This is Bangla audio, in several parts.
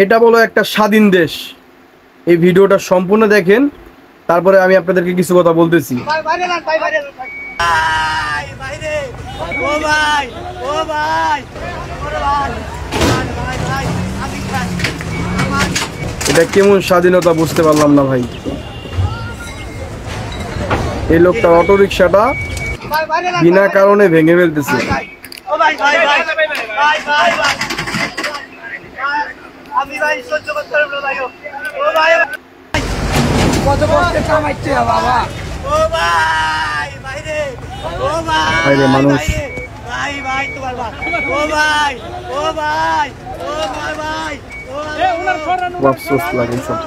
এটা বলো একটা স্বাধীন দেশ। এই ভিডিওটা সম্পূর্ণ দেখেন, তারপরে আমি আপনাদেরকে কিছু কথা বলতেছি। এটা কেমন স্বাধীনতা বুঝতে পারলাম না ভাই। এই লোকটা অটো রিক্সাটা বিনা কারণে ভেঙে ফেলতেছে। মানুষ আফসোস লাগে সব।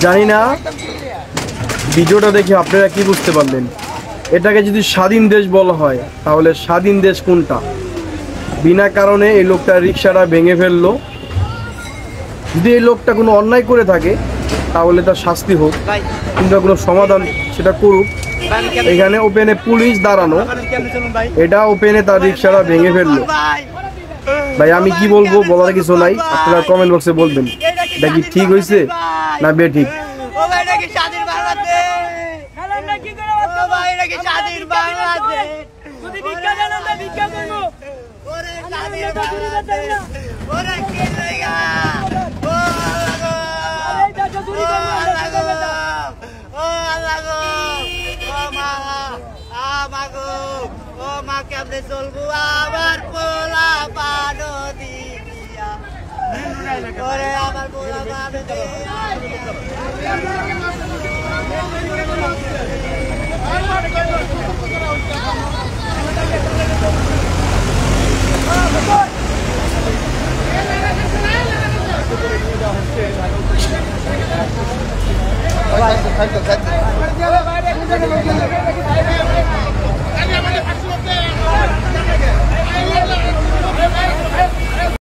জানি না ভিডিওটা দেখে আপনারা কি বুঝতে পারলেন। এটাকে যদি স্বাধীন দেশ বলা হয় তাহলে স্বাধীন দেশ কোনটা? বিনা কারণে এই লোকটা রিক্সাটা ভেঙে ফেললো। যদি এই লোকটা কোনো অন্যায় করে থাকে তাহলে তার শাস্তি হোক, কিংবা কোনো সমাধান সেটা করুক। এখানে ওপেনে পুলিশ দাঁড়ানো, এটা ওপেনে তার রিক্সাটা ভেঙে ফেললো। ভাই আমি কি বলবো, বলার কিছু নাই, আপনারা কমেন্ট বক্সে বলবেন এটা কি ঠিক হয়েছে না বেঠিক।